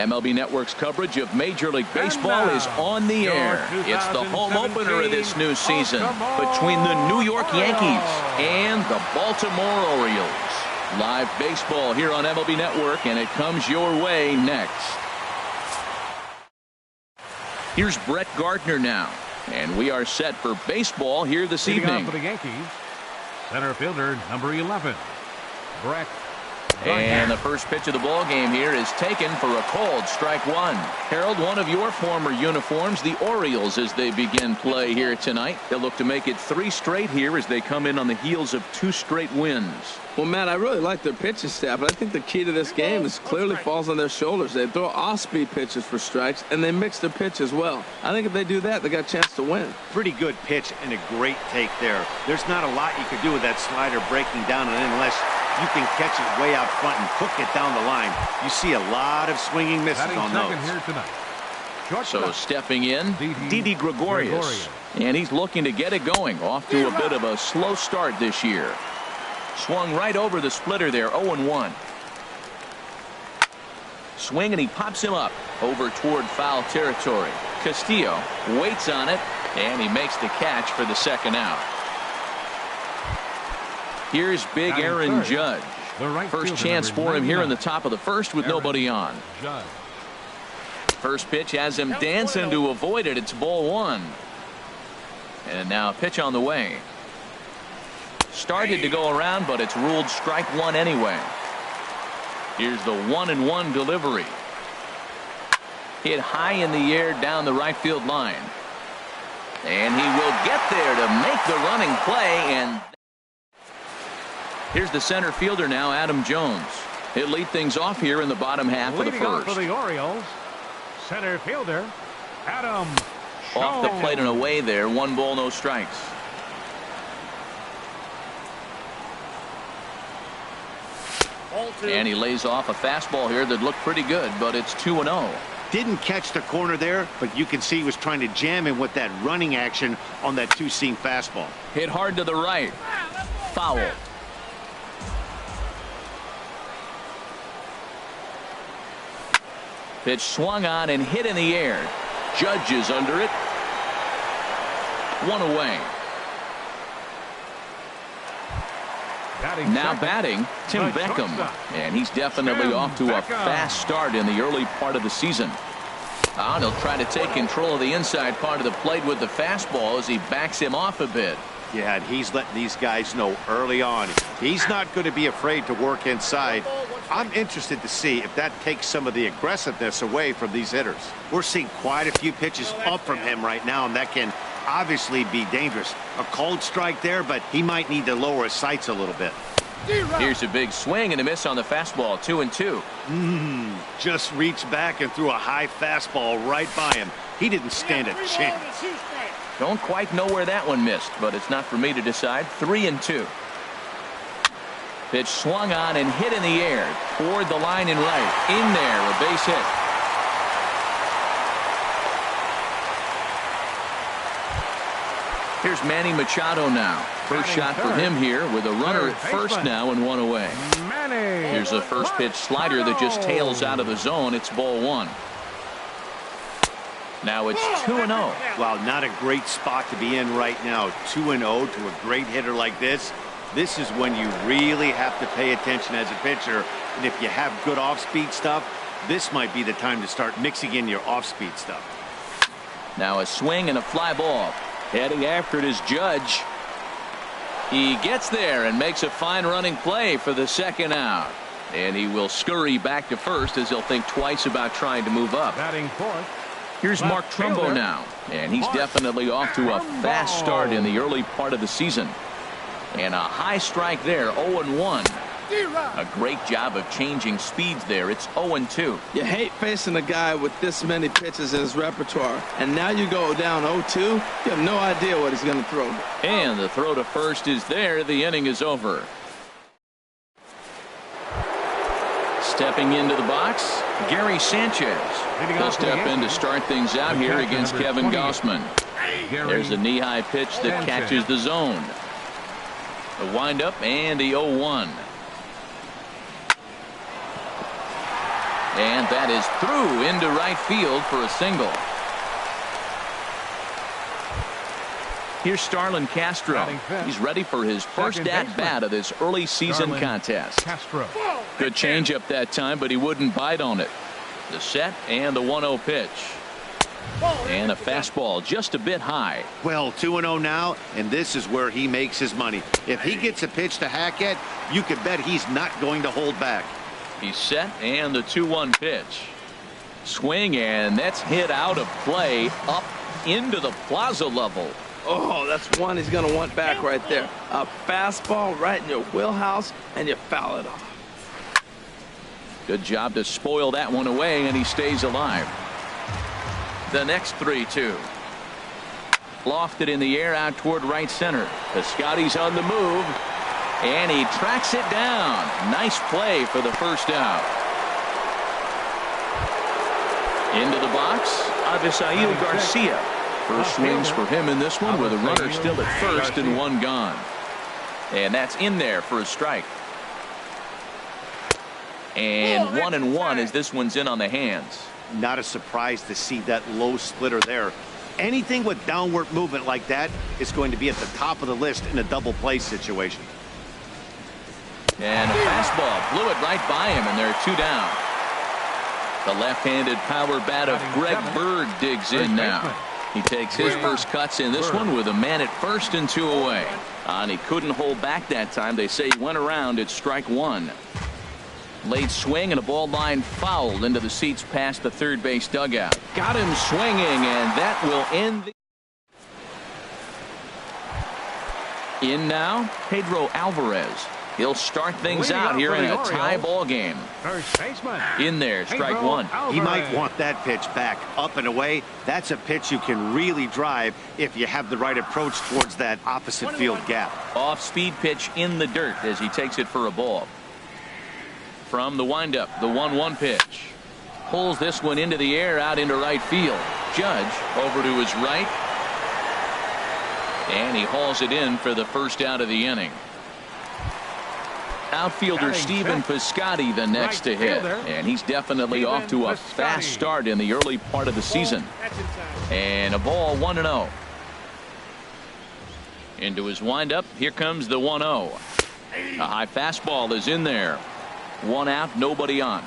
MLB Network's coverage of Major League Baseball is on the air. It's the home opener of this new season between the New York Yankees and the Baltimore Orioles. Live baseball here on MLB Network, and it comes your way next. Here's Brett Gardner now, and we are set for baseball here this evening. For the Yankees, center fielder number 11, Brett. And the first pitch of the ball game here is taken for a called strike one. Harold, one of your former uniforms, the Orioles, as they begin play here tonight. They'll look to make it 3 straight here as they come in on the heels of 2 straight wins. Well, Matt, I really like their pitching staff, but I think the key to this game is clearly falls on their shoulders. They throw off-speed pitches for strikes, and they mix their pitch as well. I think if they do that, they got a chance to win. Pretty good pitch and a great take there. There's not a lot you could do with that slider breaking down and in unless you can catch it way out front and hook it down the line. You see a lot of swinging misses on those. Here tonight. So stepping in, Didi Gregorius. And he's looking to get it going. Off to a bit of a slow start this year. Swung right over the splitter there, 0-1. Swing, and he pops him up over toward foul territory. Castillo waits on it, and he makes the catch for the second out. Here's big Aaron Judge. First chance for him here in the top of the first with nobody on. First pitch has him dancing to avoid it. It's ball 1. And now a pitch on the way. Started to go around, but it's ruled strike 1 anyway. Here's the 1-1 delivery. Hit high in the air down the right field line. And he will get there to make the running play. And here's the center fielder now, Adam Jones. He'll lead things off here in the bottom half of the first. For the Orioles, center fielder Adam Jones. Off the plate and away there. 1 ball, no strikes. And he lays off a fastball here that looked pretty good, but it's 2-0. Didn't catch the corner there, but you can see he was trying to jam him with that running action on that 2-seam fastball. Hit hard to the right. Foul. Pitch swung on and hit in the air. Judge is under it. 1 away. Now batting, Tim Beckham. And he's definitely off to a fast start in the early part of the season. And he'll try to take control of the inside part of the plate with the fastball as he backs him off a bit. Yeah, and he's letting these guys know early on he's not going to be afraid to work inside. I'm interested to see if that takes some of the aggressiveness away from these hitters. We're seeing quite a few pitches up from him right now, and that can obviously be dangerous. A cold strike there, but he might need to lower his sights a little bit. Here's a big swing and a miss on the fastball. 2-2. Just reached back and threw a high fastball right by him. He didn't stand a chance. Don't quite know where that one missed, but it's not for me to decide. 3-2. Pitch swung on and hit in the air toward the line and right. In there, a base hit. Here's Manny Machado now. First shot for him here with a runner at first now and 1 away. Here's a first pitch slider that just tails out of the zone. It's ball 1. Now it's 2-0. Wow, not a great spot to be in right now. 2-0 to a great hitter like this. This is when you really have to pay attention as a pitcher. And if you have good off-speed stuff, this might be the time to start mixing in your off-speed stuff. Now a swing and a fly ball. Heading after it is Judge. He gets there and makes a fine running play for the second out. And he will scurry back to first as he'll think twice about trying to move up. Batting fourth. Here's Mark Trumbo now. And he's definitely off to a fast start in the early part of the season. And a high strike there, 0-1. A great job of changing speeds there. It's 0-2. You hate facing a guy with this many pitches in his repertoire. And now you go down 0-2. You have no idea what he's going to throw. And the throw to first is there. The inning is over. Stepping into the box, Gary Sanchez. He'll step in to start things out here against Kevin Gausman. There's a knee-high pitch that catches the zone. The windup and the 0-1. And that is through into right field for a single. Here's Starlin Castro. He's ready for his first at-bat of this early season contest. Good changeup that time, but he wouldn't bite on it. The set and the 1-0 pitch. And a fastball just a bit high. Well, 2-0 now, and this is where he makes his money. If he gets a pitch to hack at, you can bet he's not going to hold back. He's set, and the 2-1 pitch. Swing, and that's hit out of play up into the plaza level. Oh, that's one he's going to want back right there. A fastball right in your wheelhouse, and you foul it off. Good job to spoil that one away, and he stays alive. The next 3-2. Lofted in the air out toward right center. Piscotty's on the move, and he tracks it down. Nice play for the first out. Into the box, Avisail Garcia. First swings for him in this one with a runner still at first and one gone. And that's in there for a strike. And 1-1 as this one's in on the hands. Not a surprise to see that low splitter there. Anything with downward movement like that is going to be at the top of the list in a double play situation. And a fastball blew it right by him, and there are two down. The left-handed power bat of Greg Bird digs in now. He takes his first cuts in this one with a man at first and two away. And he couldn't hold back that time. They say he went around at strike one. Late swing and a ball line fouled into the seats past the third base dugout. Got him swinging, and that will end the in now, Pedro Alvarez. He'll start things out here in a tie ball game. First baseman. In there, strike one. He might want that pitch back up and away. That's a pitch you can really drive if you have the right approach towards that opposite field gap. Off speed pitch in the dirt as he takes it for a ball. From the windup, the 1-1 pitch. Pulls this one into the air out into right field. Judge over to his right. And he hauls it in for the first out of the inning. Outfielder Stephen Piscotty the next to hit, and he's definitely off to a fast start in the early part of the season. And a ball, 1-0. Into his windup, here comes the 1-0. A high fastball is in there. One out, nobody on.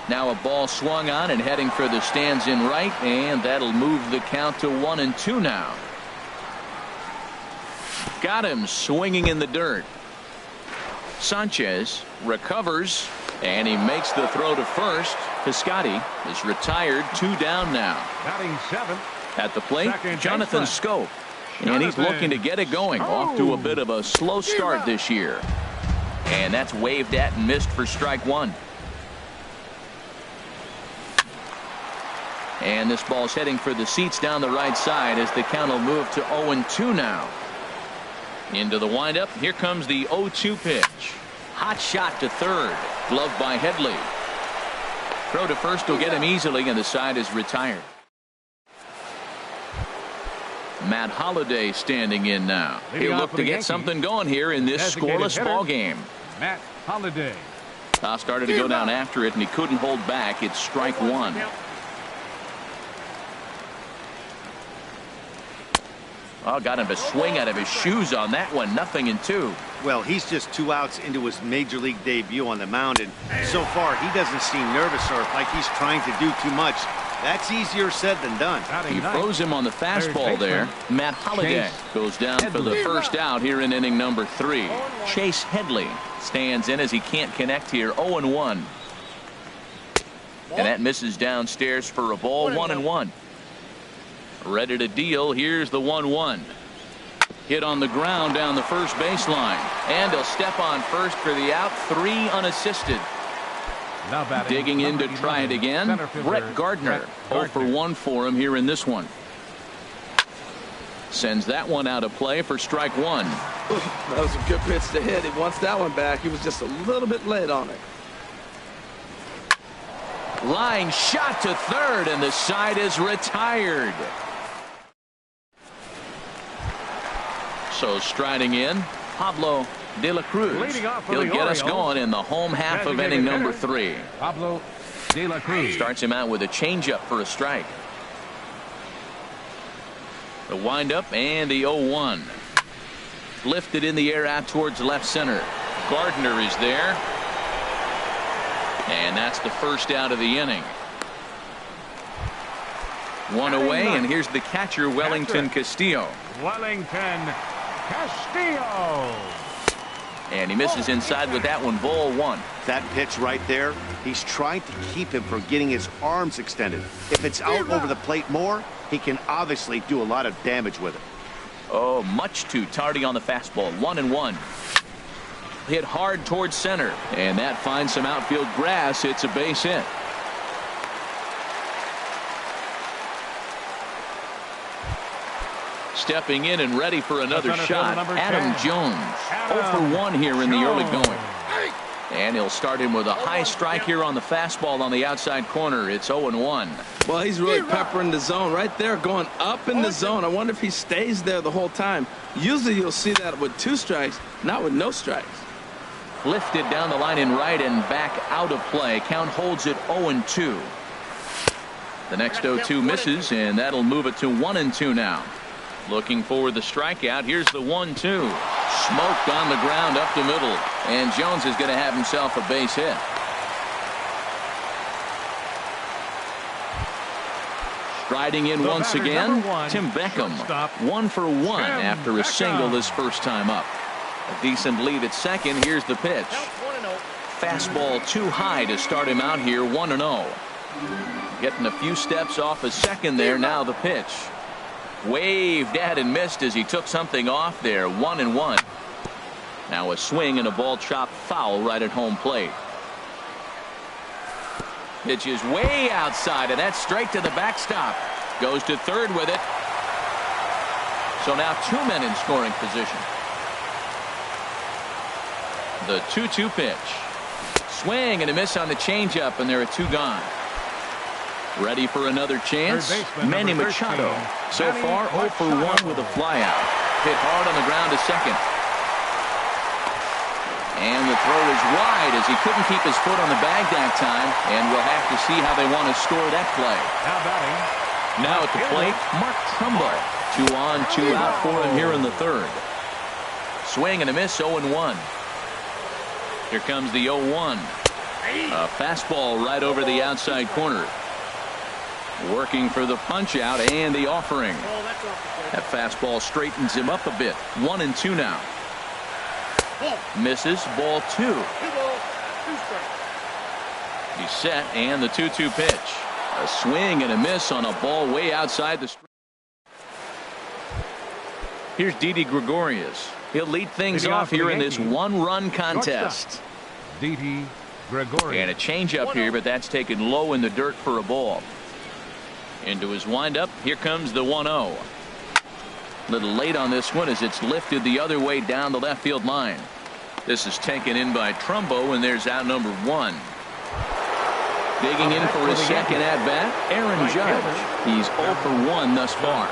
Now a ball swung on and heading for the stands in right, and that'll move the count to 1-2 now. Got him swinging in the dirt. Sanchez recovers, and he makes the throw to first. Piscotty is retired, two down now. Batting seventh. At the plate, Jonathan Scope. And he's looking to get it going. Off to a bit of a slow start this year. And that's waved at and missed for strike one. And this ball's heading for the seats down the right side as the count will move to 0-2 now. Into the windup. Here comes the 0-2 pitch. Hot shot to third. Gloved by Headley. Throw to first will get him easily, and the side is retired. Matt Holliday standing in now. He'll look to get something going here in this scoreless ball game. Matt Holliday. Started to go down after it, and he couldn't hold back. It's strike one. Oh, got him to swing out of his shoes on that one. 0-2. Well, he's just 2 outs into his major league debut on the mound, and so far he doesn't seem nervous or like he's trying to do too much. That's easier said than done. He froze him on the fastball there. Matt Holliday goes down for the first out here in inning number 3. Chase Headley stands in as he can't connect here. 0-1. And that misses downstairs for a ball. 1-1. Ready to deal. Here's the 1-1. Hit on the ground down the first baseline. And he'll step on first for the out. 3 unassisted. Digging in to try it again. Brett Gardner. 0-for-1 for him here in this one. Sends that one out of play for strike one. That was a good pitch to hit. He wants that one back. He was just a little bit late on it. Line shot to third, and the side is retired. So striding in, Pablo De La Cruz. Leading off for He'll the get us Orioles, going in the home half of inning number 3. Pablo De La Cruz. Starts him out with a changeup for a strike. The windup and the 0-1. Lifted in the air out towards left center. Gardner is there. And that's the first out of the inning. One away, and here's the catcher, Wellington Castillo. Wellington Castillo. And he misses inside with that one, ball 1. That pitch right there, he's trying to keep him from getting his arms extended. If it's out over the plate more, he can obviously do a lot of damage with it. Oh, much too tardy on the fastball. 1-1. Hit hard towards center, and that finds some outfield grass. It's a base hit. Stepping in and ready for another shot, Adam Jones. 0 for 1 here in the early going. And he'll start him with a high strike here on the fastball on the outside corner. It's 0-1. Well, he's really peppering the zone right there, going up in the zone. I wonder if he stays there the whole time. Usually you'll see that with 2 strikes, not with no strikes. Lifted down the line in right and back out of play. Count holds it 0-2. The next 0-2 misses, and that'll move it to 1-2 now. Looking for the strikeout. Here's the 1-2. Smoked on the ground up the middle. And Jones is going to have himself a base hit. Striding in once again, Tim Beckham. 1 for 1 after a single this first time up. A decent lead at second. Here's the pitch. Fastball too high to start him out here. 1-0. Getting a few steps off a second there. Now the pitch. Waved at and missed as he took something off there. 1-1. Now a swing and a ball chopped foul right at home plate. Pitch is way outside, and that's straight to the backstop. Goes to third with it. So now 2 men in scoring position. The 2-2 pitch. Swing and a miss on the changeup, and there are 2 gone. Ready for another chance. Manny Machado. So far 0 for 1 with a flyout. Hit hard on the ground to second. And the throw is wide as he couldn't keep his foot on the bag that time. And we'll have to see how they want to score that play. Now at the plate, Mark Trumbo. 2 on, 2 out for him here in the third. Swing and a miss, 0-1. Here comes the 0-1. A fastball right over the outside corner. Working for the punch out and the offering. That fastball straightens him up a bit. 1-2 now. Misses, ball 2. He's set, and the 2-2 pitch. A swing and a miss on a ball way outside the street. Here's Didi Gregorius. He'll lead things off here in this 1-run contest. Didi Gregorius. And a changeup here, but that's taken low in the dirt for a ball. Into his windup. Here comes the 1-0. Little late on this one as it's lifted the other way down the left field line. This is taken in by Trumbo, and there's out number 1. Digging in for his second at bat, Aaron Judge. He's 0 for 1 thus far.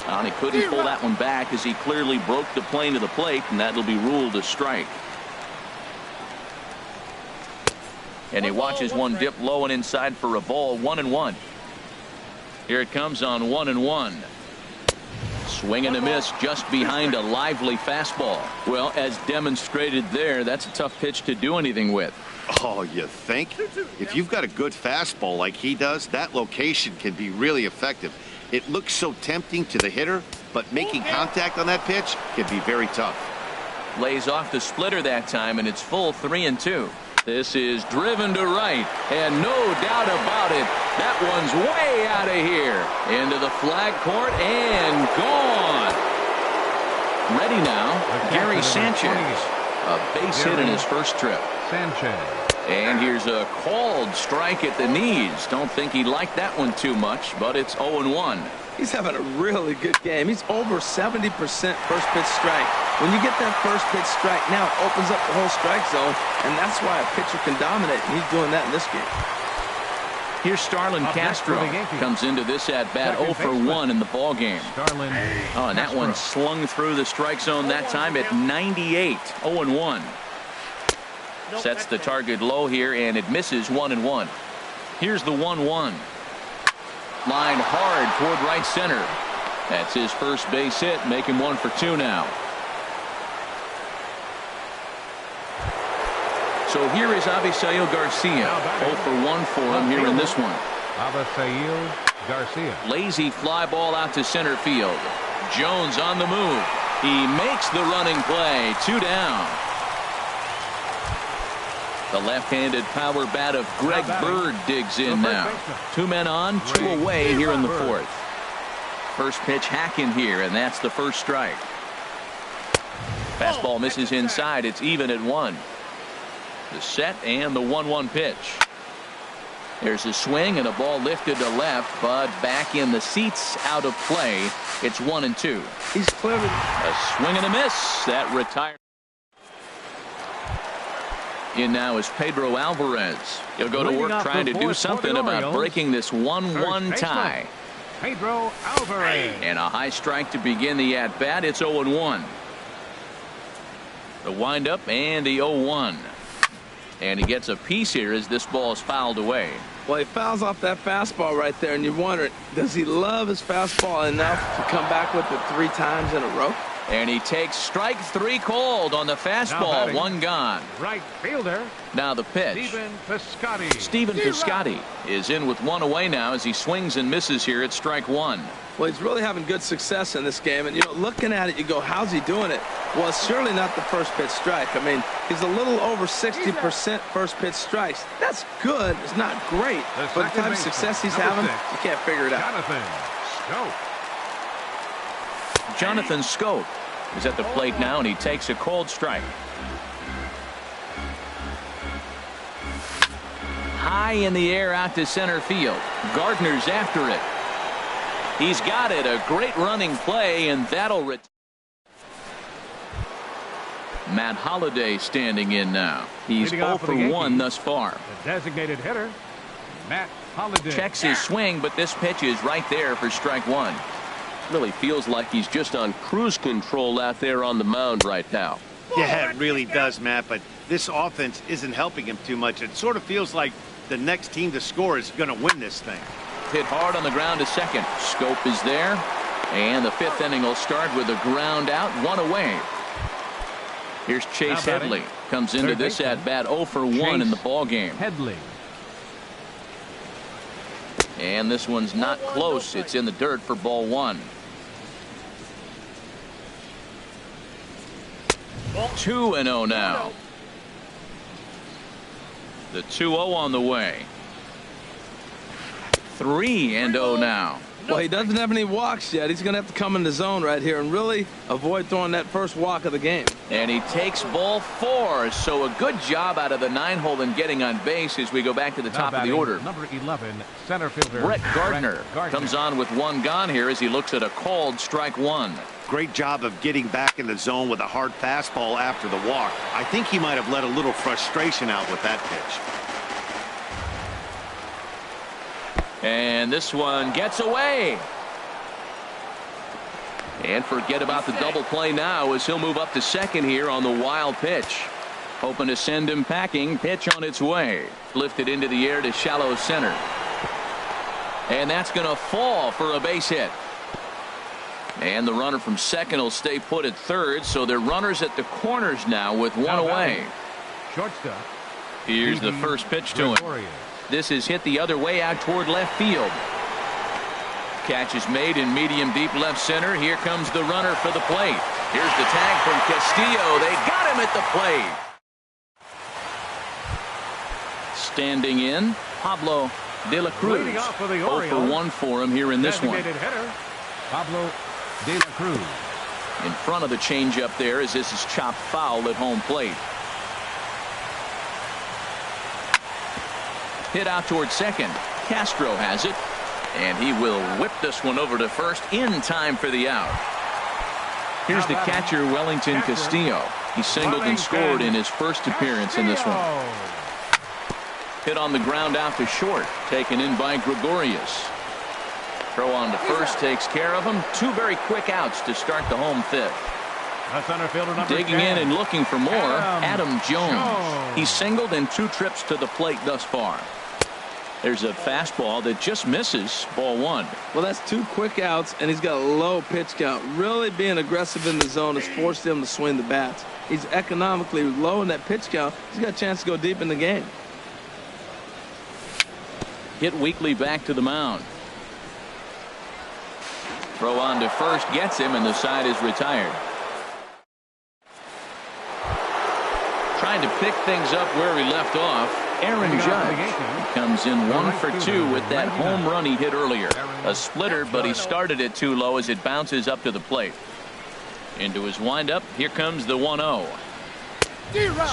And he couldn't pull that one back as he clearly broke the plane of the plate, and that'll be ruled a strike. And he watches one dip low and inside for a ball. 1-1. Here it comes on 1-1. Swing and a miss just behind a lively fastball. Well, as demonstrated there, that's a tough pitch to do anything with. Oh, you think? If you've got a good fastball like he does, that location can be really effective. It looks so tempting to the hitter, but making contact on that pitch can be very tough. Lays off the splitter that time, and it's full 3-2. This is driven to right, and no doubt about it, that one's way out of here. Into the flag court and gone. Ready now, Gary Sanchez. A base hit in his first trip. Sanchez. And here's a called strike at the knees. Don't think he liked that one too much, but it's 0-1. He's having a really good game. He's over 70% first pitch strike. When you get that first pitch strike, now it opens up the whole strike zone, and that's why a pitcher can dominate, and he's doing that in this game. Here's Starlin Castro. Comes into this at bat 0 for 1 in the ball game. Oh, and that one slung through the strike zone that time at 98. 0-1. Sets the target low here, and it misses 1-1. Here's the 1-1. Line hard toward right center. That's his first base hit, make him 1 for 2 now. So here is Avisail Garcia. 0 for 1 for him here in this one. Avisail Garcia. Lazy fly ball out to center field. Jones on the move. He makes the running play. 2 down. The left-handed power bat of Greg Bird digs in now. 2 men on, 2 away here in the 4th. First pitch hacking here, and that's the first strike. Fastball misses inside. It's even at 1. The set and the 1-1 pitch. There's a swing and a ball lifted to left, but back in the seats, out of play. It's 1-2. He's clever. A swing and a miss. That retired. In now is Pedro Alvarez. He'll go to work trying to do something about breaking this 1-1 tie. Pedro Alvarez. And a high strike to begin the at-bat. It's 0-1. The windup and the 0-1. And he gets a piece here as this ball is fouled away. Well, he fouls off that fastball right there, and you wonder, does he love his fastball enough to come back with it 3 times in a row? And he takes strike 3 called on the fastball. 1 gone. Right fielder. Now the pitch. Stephen Piscotty is in with 1 away now as he swings and misses here at strike 1. Well, he's really having good success in this game. And, you know, looking at it, you go, how's he doing it? Well, it's surely not the first pitch strike. I mean, he's a little over 60% first pitch strikes. That's good. It's not great. But the type of success he's having, you can't figure it out. Jonathan Scope is at the plate now, and he takes a cold strike. High in the air out to center field. Gardner's after it. He's got it. A great running play, and that'll retire. Matt Holliday standing in now. He's 0 for 1 thus far. The designated hitter, Matt Holliday. Checks his swing, but this pitch is right there for strike 1. Really feels like he's just on cruise control out there on the mound right now. Yeah, it really does, Matt, but this offense isn't helping him too much. It sort of feels like the next team to score is going to win this thing. Hit hard on the ground to second. Scope is there, and the 5th inning will start with a ground out, 1 away. Here's Chase Headley. Comes into this at bat 0 for 1 in the ball game. Headley. And this one's not close. It's in the dirt for ball 1. 2-0 now. The 2-0 on the way. 3-0 now. Well, he doesn't have any walks yet. He's going to have to come in the zone right here and really avoid throwing that first walk of the game. And he takes ball 4. So a good job out of the 9-hole in getting on base as we go back to the top of the order. Number 11, center fielder Brett Gardner comes on with 1 gone here as he looks at a called strike 1. Great job of getting back in the zone with a hard fastball after the walk. I think he might have let a little frustration out with that pitch. And this one gets away. And forget about the double play now as he'll move up to second here on the wild pitch. Hoping to send him packing. Pitch on its way. Lifted into the air to shallow center. And that's going to fall for a base hit. And the runner from second will stay put at third. So they're runners at the corners now with 1 away. Shortstop. Here's the first pitch to him. This is hit the other way out toward left field. Catch is made in medium deep left center. Here comes the runner for the plate. Here's the tag from Castillo. They got him at the plate. Standing in, Pablo De La Cruz. 0 for 1 for him here in this one. Hitter, Pablo De La Cruz. In front of the changeup there as this is chopped foul at home plate. Hit out toward second. Castro has it. And he will whip this one over to first in time for the out. Here's the catcher, Wellington Castillo. He singled and scored in his first appearance in this one. Hit on the ground out to short. Taken in by Gregorius. Throw on to first takes care of him. 2 very quick outs to start the home fifth. The center fielder number Digging 10. in and looking for more, Adam Jones. Jones. He's singled in 2 trips to the plate thus far. There's a fastball that just misses. Ball 1. Well, that's 2 quick outs, and he's got a low pitch count. Really being aggressive in the zone has forced him to swing the bats. He's economically low in that pitch count. He's got a chance to go deep in the game. Hit weakly back to the mound. Throw on to first gets him, and the side is retired. Trying to pick things up where he left off, Aaron Judge comes in 1 for 2 with that home run he hit earlier. A splitter, but he started it too low as it bounces up to the plate. Into his windup, here comes the 1-0.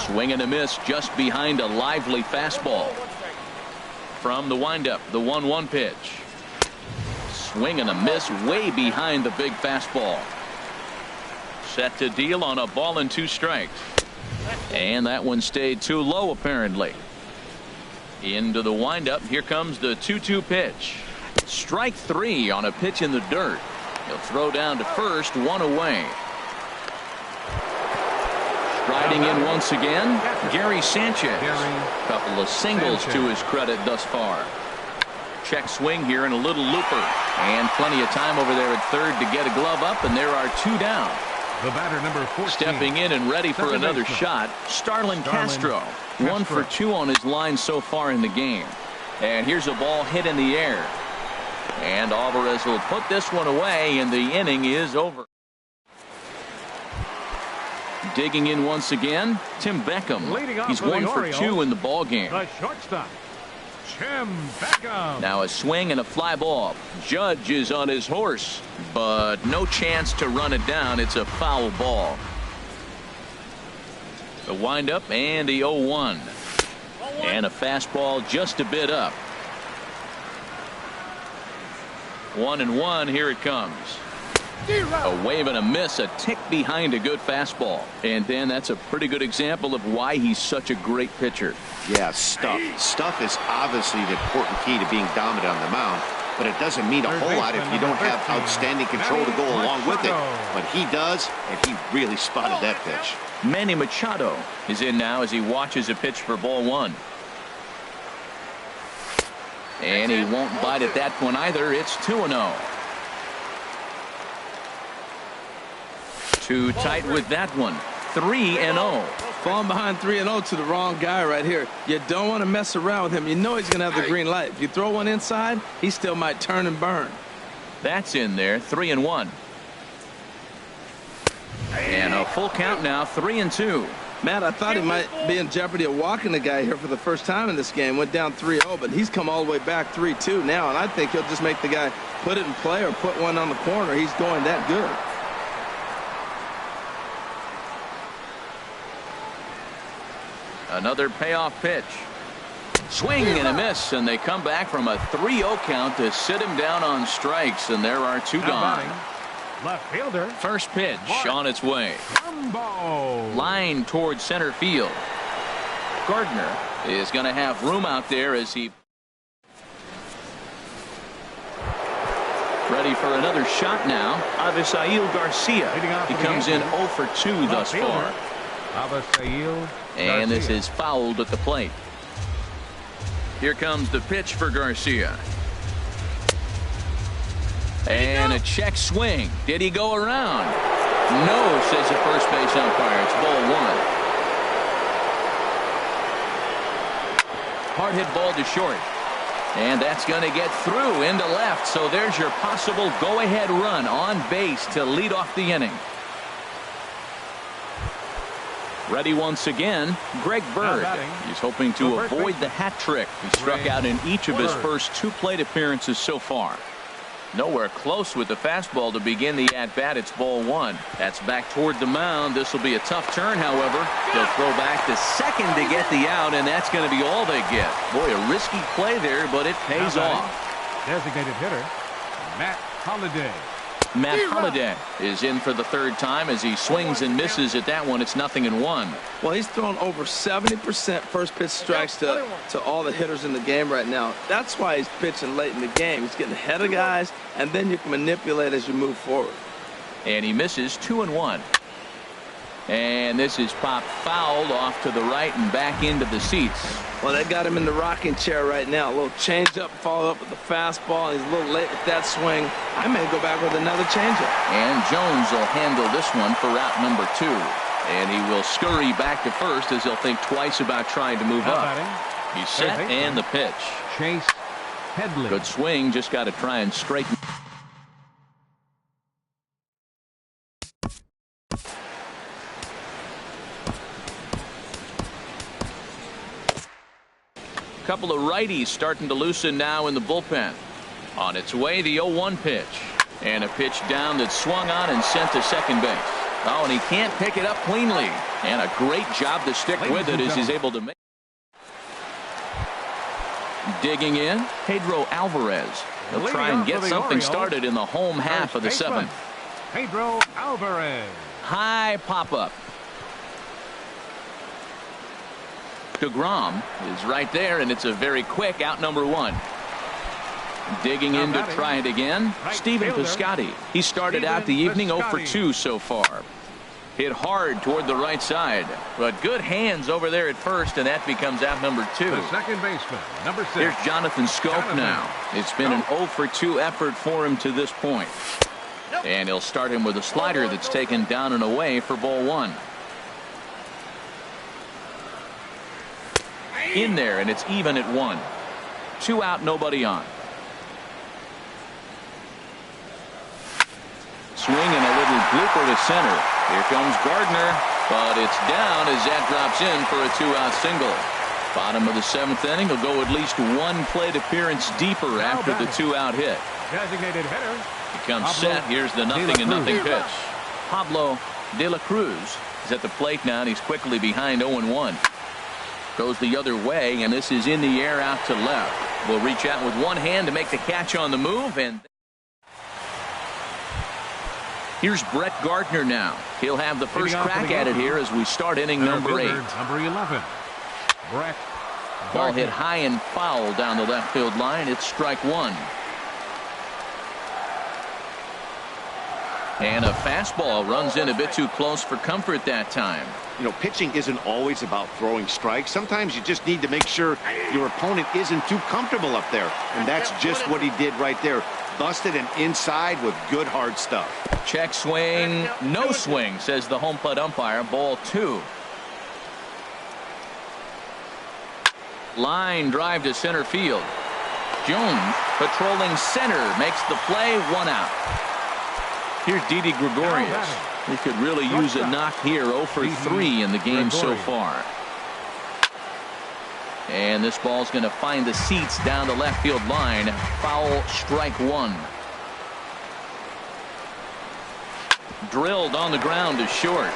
Swing and a miss just behind a lively fastball. From the windup, the 1-1 pitch. Swing and a miss way behind the big fastball. Set to deal on a ball and 2 strikes. And that one stayed too low apparently. Into the windup. Here comes the 2-2 pitch. Strike 3 on a pitch in the dirt. He'll throw down to first, 1 away. Striding in once again, Gary Sanchez. Couple of singles to his credit thus far. Check swing here and a little looper. And plenty of time over there at third to get a glove up, and there are 2 down. The batter number 14. Stepping in and ready for another shot, Starlin Castro. 1 for 2 on his line so far in the game. And here's a ball hit in the air. And Alvarez will put this one away, and the inning is over. Digging in once again, Tim Beckham. He's 1 for 2 in the ball game. The shortstop, Tim Beckham. Now a swing and a fly ball. Judge is on his horse, but no chance to run it down. It's a foul ball. The windup and the 0-1. And a fastball just a bit up. 1-1. Here it comes. A wave and a miss, a tick behind a good fastball. And Dan, that's a pretty good example of why he's such a great pitcher. Yeah, stuff is obviously the important key to being dominant on the mound, but it doesn't mean a whole lot if you don't have outstanding control to go along with it. But he does, and he really spotted that pitch. Manny Machado is in now as he watches a pitch for ball 1. And he won't bite at that one either. It's 2-0. Too tight with that one. 3-0. Falling behind 3-0 to the wrong guy right here. You don't want to mess around with him. You know he's going to have the green light. If you throw one inside, he still might turn and burn. That's in there. 3-1. And a full count now. 3-2. Matt, I thought he might be in jeopardy of walking the guy here for the first time in this game. Went down 3-0, but he's come all the way back 3-2 now, and I think he'll just make the guy put it in play or put one on the corner. He's going that good. Another payoff pitch. Swing and a miss, and they come back from a 3-0 count to sit him down on strikes, and there are 2 gone. Left fielder. First pitch on its way. Rumbo. Line towards center field. Gardner is going to have room out there as he ready for another shot now. Avisail Garcia. He comes in 0 for 2 thus far. And this is fouled at the plate. Here comes the pitch for Garcia. And a check swing. Did he go around? No, says the first base umpire. It's ball 1. Hard hit ball to short. And that's going to get through into left. So there's your possible go-ahead run on base to lead off the inning. Ready once again, Greg Bird. He's hoping to avoid the hat trick. He struck out in each of his first 2 plate appearances so far. Nowhere close with the fastball to begin the at-bat. It's ball 1. That's back toward the mound. This will be a tough turn, however. They'll throw back to second to get the out, and that's going to be all they get. Boy, a risky play there, but it pays off. Designated hitter, Matt Holliday. Matt Holliday is in for the third time as he swings and misses at that one. It's 0-1. Well, he's thrown over 70% first pitch strikes to all the hitters in the game right now. That's why he's pitching late in the game. He's getting ahead of guys, and then you can manipulate as you move forward. And he misses 2-1. And this is popped fouled off to the right and back into the seats. Well, they got him in the rocking chair right now. A little changeup, follow up with the fastball. He's a little late with that swing. I may go back with another changeup. And Jones will handle this one for route number 2. And he will scurry back to first as he'll think twice about trying to move up. He's set and the pitch. Chase Headley. Good swing, just got to try and straighten. Couple of righties starting to loosen now in the bullpen. On its way, the 0-1 pitch. And a pitch down that's swung on and sent to second base. Oh, and he can't pick it up cleanly. And a great job to stick with it as he's able to make. Digging in, Pedro Alvarez. He'll try and get something started in the home half of the 7th. Pedro Alvarez. High pop-up. DeGrom is right there, and it's a very quick out number 1. Digging in to try it again, Stephen Piscotty. He started out the evening 0 for 2 so far. Hit hard toward the right side, but good hands over there at first, and that becomes out number 2. The second baseman, number 6. Here's Jonathan Scope now. It's been an 0 for 2 effort for him to this point. And he'll start him with a slider that's taken down and away for ball 1. In there, and it's even at 1. 2 out, nobody on. Swing and a little blooper to center. Here comes Gardner, but it's down as that drops in for a 2-out single. Bottom of the 7th inning will go at least 1 plate appearance deeper after the 2-out hit. Designated hitter. He comes set. Here's the 0-0 pitch. Pablo De La Cruz is at the plate now, and he's quickly behind 0-1. Goes the other way, and this is in the air out to left. Will reach out with one hand to make the catch on the move, and here's Brett Gardner now. He'll have the first crack at it here as we start inning number 8. Number 11. Brett Ball hit high and foul down the left field line. It's strike 1. And a fastball runs in a bit too close for comfort that time. You know, pitching isn't always about throwing strikes. Sometimes you just need to make sure your opponent isn't too comfortable up there. And that's just what he did right there. Busted and inside with good hard stuff. Check swing. No swing, says the home plate umpire. Ball 2. Line drive to center field. Jones patrolling center makes the play. 1 out. Here's Didi Gregorius. He could really use a knock here. 0 for 3 in the game so far. And this ball's going to find the seats down the left field line. Foul, strike 1. Drilled on the ground to short.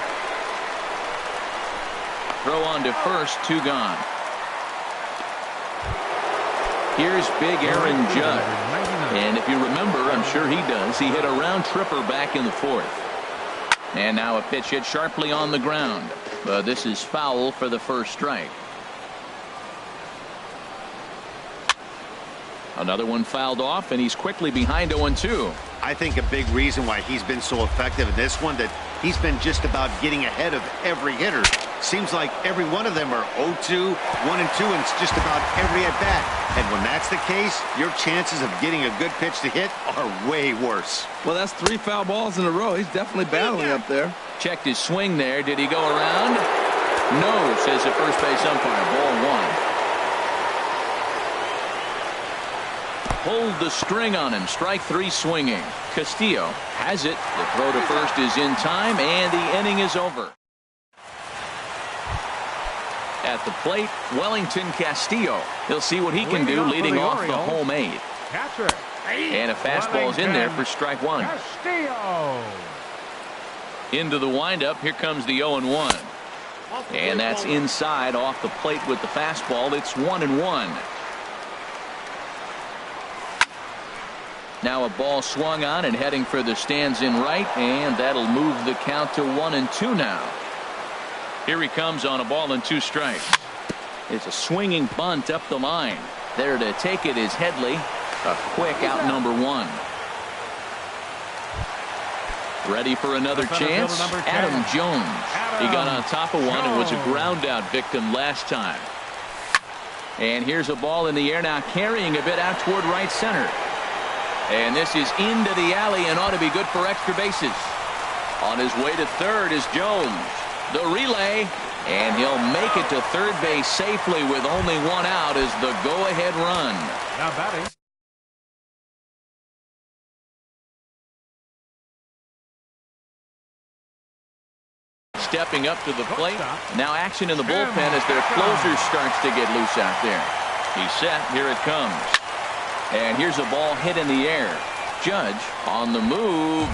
Throw on to first, 2 gone. Here's big Aaron Judd. And if you remember, I'm sure he does, he hit a round tripper back in the 4th. And now a pitch hit sharply on the ground. But this is foul for the first strike. Another one fouled off, and he's quickly behind 0-2. I think a big reason why he's been so effective in this one, that he's been just about getting ahead of every hitter. Seems like every one of them are 0-2, 1-2, and it's just about every at-bat. And when that's the case, your chances of getting a good pitch to hit are way worse. Well, that's 3 foul balls in a row. He's definitely battling up there. Checked his swing there. Did he go around? No, says the first base umpire. Ball 1. Pulled the string on him. Strike 3 swinging. Castillo has it. The throw to first is in time, and the inning is over. At the plate, Wellington Castillo. He'll see what he can do leading off the home 8th. Catcher. And a fastball's in there for strike 1. Castillo. Into the windup. Here comes the 0-1. And that's inside off the plate with the fastball. It's 1-1. Now a ball swung on and heading for the stands in right, and that'll move the count to 1-2 now. Here he comes on a ball and 2 strikes. It's a swinging bunt up the line. There to take it is Headley. A quick out number 1. Ready for another chance? Adam Jones. He got on top of one and was a ground out victim last time. And here's a ball in the air now, carrying a bit out toward right center. And this is into the alley and ought to be good for extra bases. On his way to third is Jones. The relay, and he'll make it to third base safely with only 1 out as the go-ahead run. Now batting. Stepping up to the plate. Now action in the bullpen as their closer starts to get loose out there. He's set. Here it comes. And here's a ball hit in the air. Judge on the move.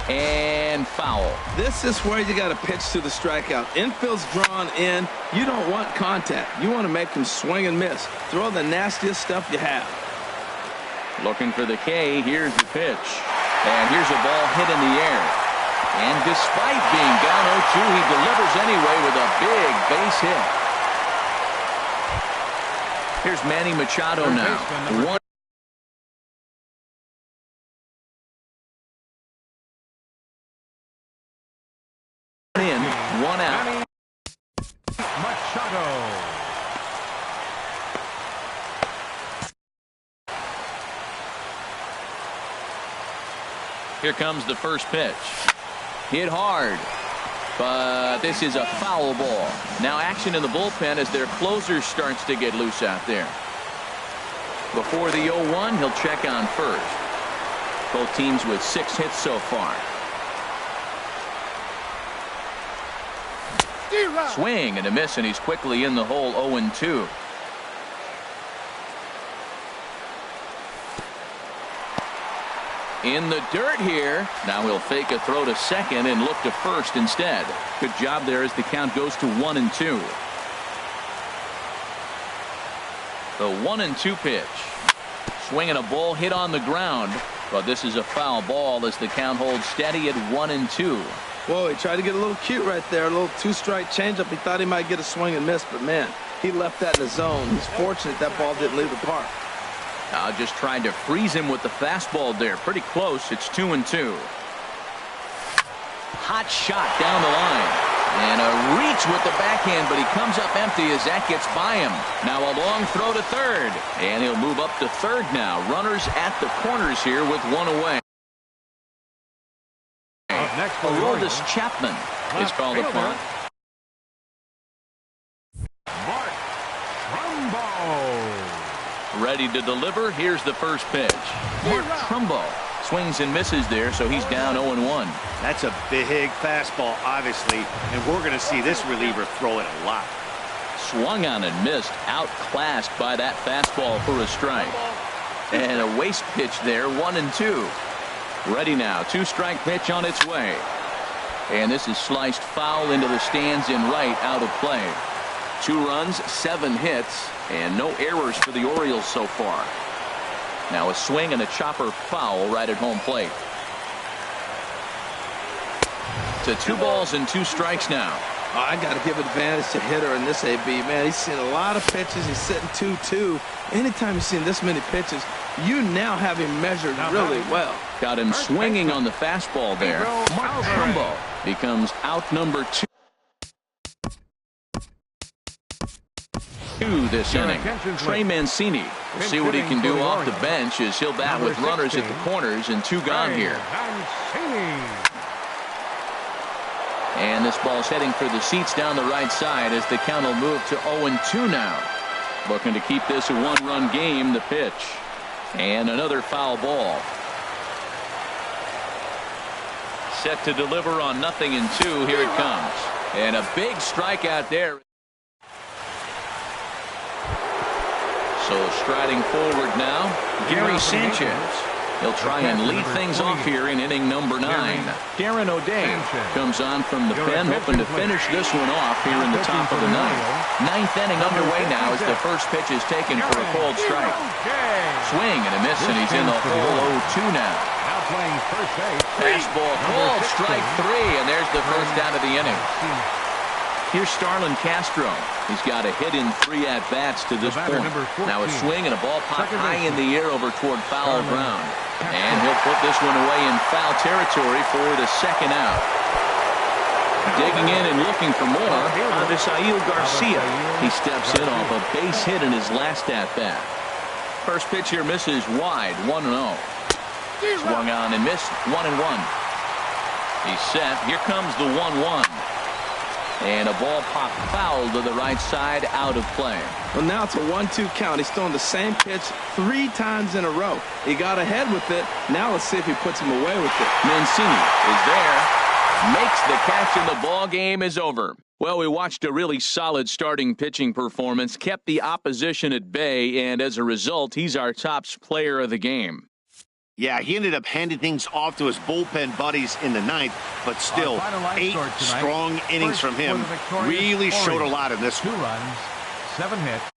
And foul. This is where you got to pitch to the strikeout. Infield's drawn in. You don't want contact. You want to make them swing and miss. Throw the nastiest stuff you have. Looking for the K. Here's the pitch. And here's a ball hit in the air. And despite being down 0-2, he delivers anyway with a big base hit. Here's Manny Machado now. 1 in, 1 out. Machado. Here comes the first pitch. Hit hard, but this is a foul ball. Now action in the bullpen as their closer starts to get loose out there. Before the 0-1, he'll check on first. Both teams with 6 hits so far. Swing and a miss, and he's quickly in the hole. 0-2. In the dirt here. Now he'll fake a throw to second and look to first instead. Good job there as the count goes to 1-2. The 1-2 pitch. Swinging a ball hit on the ground, but this is a foul ball as the count holds steady at 1-2. Whoa, he tried to get a little cute right there. A little 2-strike changeup. He thought he might get a swing and miss, but man, he left that in the zone. He's fortunate that ball didn't leave the park. Just tried to freeze him with the fastball there. Pretty close. It's 2-2. Hot shot down the line. And a reach with the backhand, but he comes up empty as that gets by him. Now a long throw to third. And he'll move up to third now. Runners at the corners here with 1 away. Aroldis Chapman is called upon. Ready to deliver. Here's the first pitch. Mark Trumbo swings and misses there, so he's down 0-1. That's a big fastball, obviously, and we're going to see this reliever throw it a lot. Swung on and missed, outclassed by that fastball for a strike. And a waste pitch there, 1-2. Ready now, 2-strike pitch on its way. And this is sliced foul into the stands in right, out of play. 2 runs, 7 hits, and no errors for the Orioles so far. Now a swing and a chopper foul right at home plate. To 2 balls and 2 strikes now. Oh, I got to give advantage to hitter in this AB. Man, he's seen a lot of pitches. He's sitting 2-2. Anytime you've seen this many pitches, you now have him measured really well. Got him swinging on the fastball there. Mark Trumbo becomes out number 2 this inning. Trey Mancini will see what he can do off the bench as he'll bat with runners at the corners and 2 gone here. And this ball's heading for the seats down the right side as the count will move to 0-2 now. Looking to keep this a 1-run game. The pitch. And another foul ball. Set to deliver on 0-2. Here it comes. And a big strikeout there. So striding forward now, Gary Sanchez. He'll try and lead things off here in inning number 9. Darren O'Day comes on from the pen, hoping to finish this one off here in the top of the 9th. 9th inning underway now as the first pitch is taken for a cold strike. Swing and a miss, and he's in the hole 0-2 now. Playing first base. Fastball called, strike 3, and there's the first out of the inning. Here's Starlin Castro. He's got a hit in 3 at-bats to this point. Now a swing and a ball popped high in the air over toward foul ground. And he'll put this one away in foul territory for the second out. Digging in and looking for more, Avisail Garcia. He steps in off a base hit in his last at-bat. First pitch here misses wide, 1-0. Swung on and missed, 1-1. He's set. Here comes the 1-1. And a ball popped foul to the right side, out of play. Well, now it's a 1-2 count. He's throwing the same pitch 3 times in a row. He got ahead with it. Now let's see if he puts him away with it. Mancini is there. Makes the catch, and the ball game is over. Well, we watched a really solid starting pitching performance, kept the opposition at bay, and as a result, he's our top player of the game. Yeah, he ended up handing things off to his bullpen buddies in the 9th, but still 8 strong innings from him really showed a lot in this one. 2 runs, 7 hits.